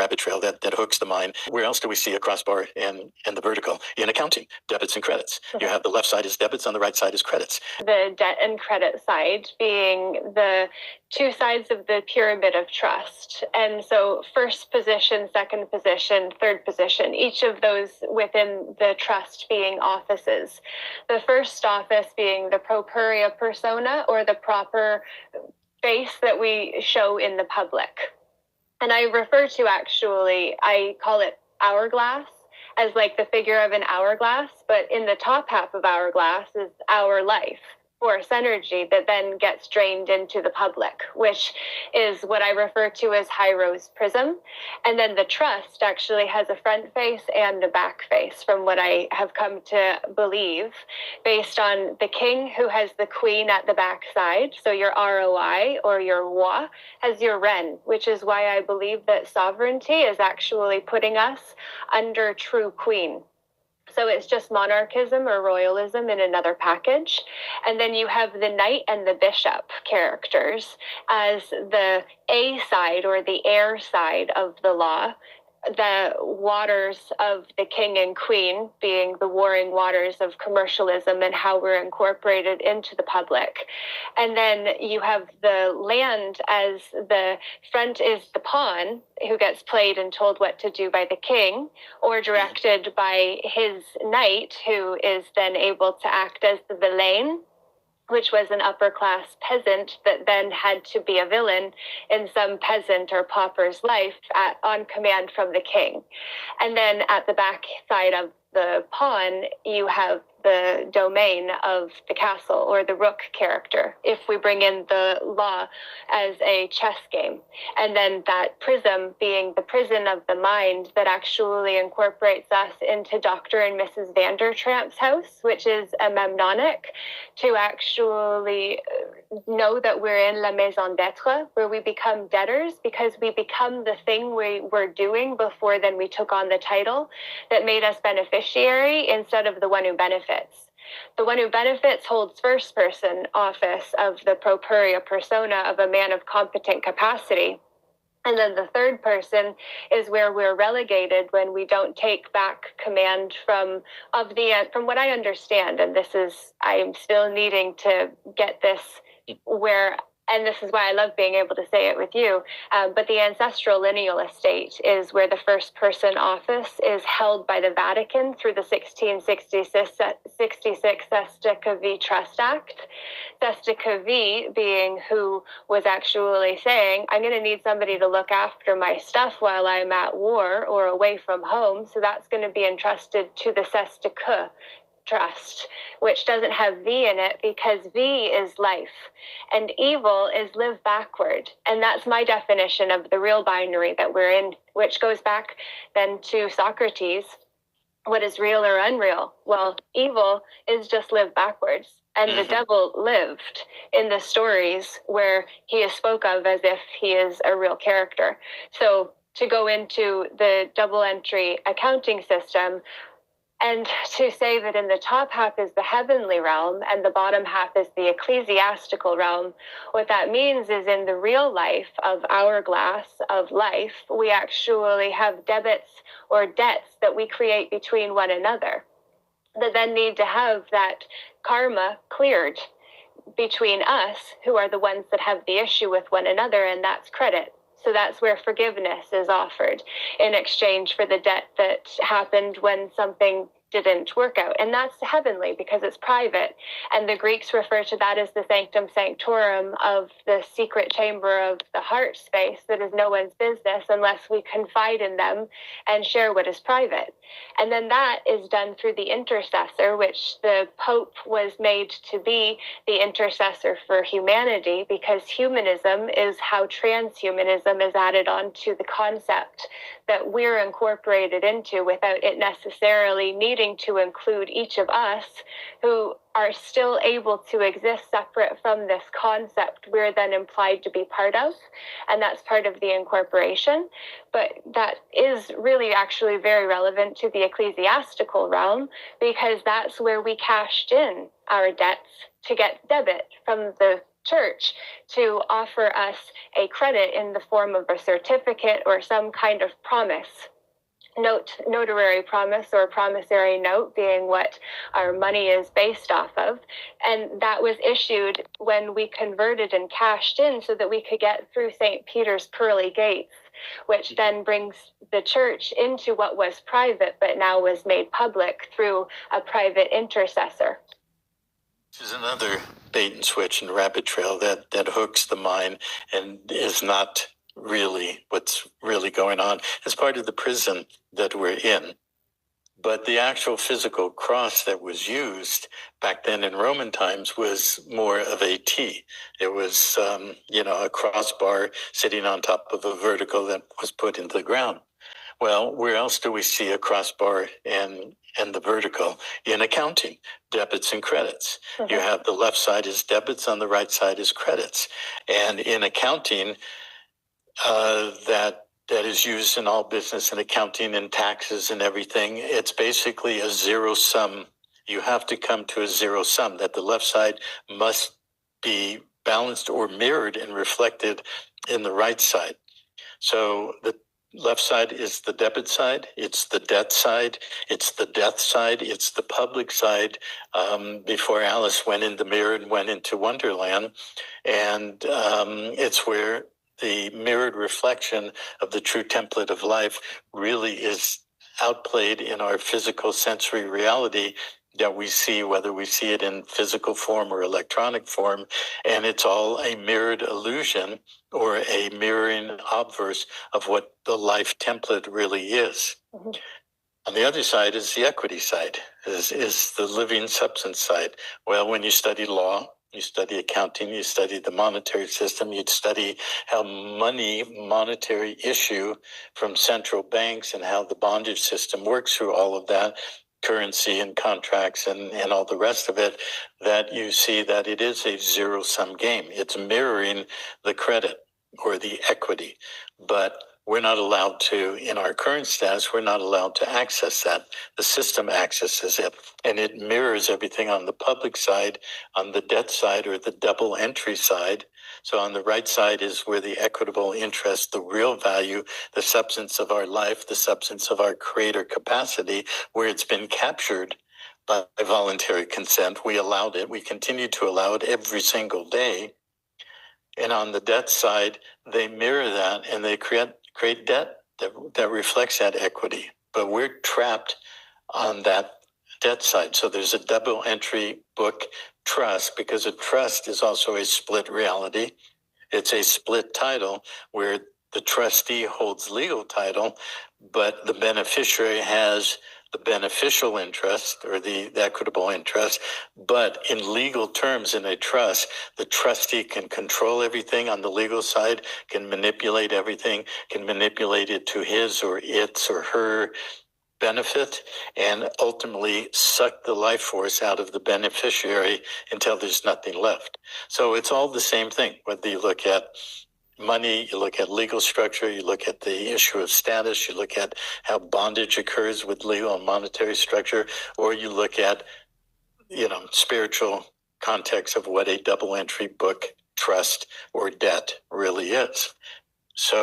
rabbit trail that hooks the mind. Where else do we see a crossbar and the vertical? In accounting, debits and credits. You have the left side is debits, on the right side is credits. The debt and credit side being the two sides of the pyramid of trust. And so first position, second position, third position, each of those within the trust being offices. The first office being the properia persona, or the proper face that we show in the public. And I refer to, actually, I call it hourglass, as like the figure of an hourglass, but in the top half of hourglass is our life, force energy that then gets drained into the public, which is what I refer to as high rose prism. And then the trust actually has a front face and a back face, from what I have come to believe, based on the king, who has the queen at the back side. So your ROI, or your wa, has your ren, which is why I believe that sovereignty is actually putting us under true queen. So it's just monarchism or royalism in another package. And then you have the knight and the bishop characters as the A side, or the air side of the law, the waters of the king and queen being the warring waters of commercialism and how we're incorporated into the public. And then you have the land as the front is the pawn, who gets played and told what to do by the king, or directed by his knight, who is then able to act as the villain, which was an upper-class peasant that then had to be a villain in some peasant or pauper's life on command from the king. And then at the back side of the pawn, you have the domain of the castle, or the rook character, if we bring in the law as a chess game. And then that prism being the prison of the mind that actually incorporates us into Dr. and Mrs. Vandertramp's house, which is a memnonic, to actually know that we're in la maison d'être, where we become debtors because we become the thing we were doing before then we took on the title that made us beneficiary instead of the one who benefits. The one who benefits holds first person office of the properia persona of a man of competent capacity. And then the third person is where we're relegated when we don't take back command from what I understand, and I'm still needing to get this where, and this is why I love being able to say it with you, but the ancestral lineal estate is where the first person office is held by the Vatican through the 1666 Cest Trust Act. Cest being who was actually saying, I'm going to need somebody to look after my stuff while I'm at war or away from home, so that's going to be entrusted to the Cest trust, which doesn't have V in it because V is life and evil is live backward. And that's my definition of the real binary that we're in, which goes back then to Socrates. What is real or unreal? Well, evil is just live backwards. And the devil lived in the stories where he is spoke of as if he is a real character. So to go into the double entry accounting system, and to say that in the top half is the heavenly realm and the bottom half is the ecclesiastical realm, what that means is in the real life of hourglass of life, we actually have debits or debts that we create between one another that then need to have that karma cleared between us, who are the ones that have the issue with one another, and that's credit. So that's where forgiveness is offered in exchange for the debt that happened when something didn't work out. And that's heavenly because it's private. And the Greeks refer to that as the sanctum sanctorum of the secret chamber of the heart space that is no one's business unless we confide in them and share what is private. And then that is done through the intercessor, which the Pope was made to be the intercessor for humanity, because humanism is how transhumanism is added on to the concept that we're incorporated into without it necessarily needing to include each of us who are still able to exist separate from this concept we're then implied to be part of, and that's part of the incorporation. But that is really actually very relevant to the ecclesiastical realm, because that's where we cashed in our debts to get debit from the church to offer us a credit in the form of a certificate or some kind of promise. Notary promise or promissory note being what our money is based off of. And that was issued when we converted and cashed in so that we could get through St. Peter's pearly gates, which then brings the church into what was private but now was made public through a private intercessor. This is another bait and switch and rabbit trail that hooks the mind and is not really what's really going on. It's part of the prison that we're in. But the actual physical cross that was used back then in Roman times was more of a T. It was, a crossbar sitting on top of a vertical that was put into the ground. Well, where else do we see a crossbar and the vertical? In accounting, debits and credits. You have the left side is debits, on the right side is credits. And in accounting, that is used in all business and accounting and taxes and everything. It's basically a zero sum. You have to come to a zero sum, that the left side must be balanced or mirrored and reflected in the right side. So the left side is the debit side, it's the debt side, it's the death side, it's the public side. Before Alice went in the mirror and went into Wonderland, and it's where the mirrored reflection of the true template of life really is outplayed in our physical sensory reality that we see, whether we see it in physical form or electronic form, and it's all a mirrored illusion or a mirroring obverse of what the life template really is. On the other side is the equity side, is the living substance side. Well, when you study law, you study accounting, you study the monetary system, you'd study how monetary issue from central banks and how the bondage system works through all of that, currency and contracts and all the rest of it, that you see that it is a zero-sum game. It's mirroring the credit or the equity, but we're not allowed to, in our current status, we're not allowed to access that. The system accesses it, and it mirrors everything on the public side, on the debt side, or the double entry side. So on the right side is where the equitable interest, the real value, the substance of our life, the substance of our creator capacity, where it's been captured by voluntary consent. We allowed it. We continue to allow it every single day. And on the debt side, they mirror that and they create debt that reflects that equity. But we're trapped on that debt side. So there's a double entry book trust, because a trust is also a split reality. It's a split title where the trustee holds legal title, but the beneficiary has the beneficial interest or the equitable interest. But in legal terms, in a trust, the trustee can control everything on the legal side, can manipulate everything, can manipulate it to his or its or her benefit, and ultimately suck the life force out of the beneficiary until there's nothing left. So it's all the same thing, whether you look at money, you look at legal structure, you look at the issue of status, you look at how bondage occurs with legal and monetary structure, or you look at, spiritual context of what a double entry book trust or debt really is. So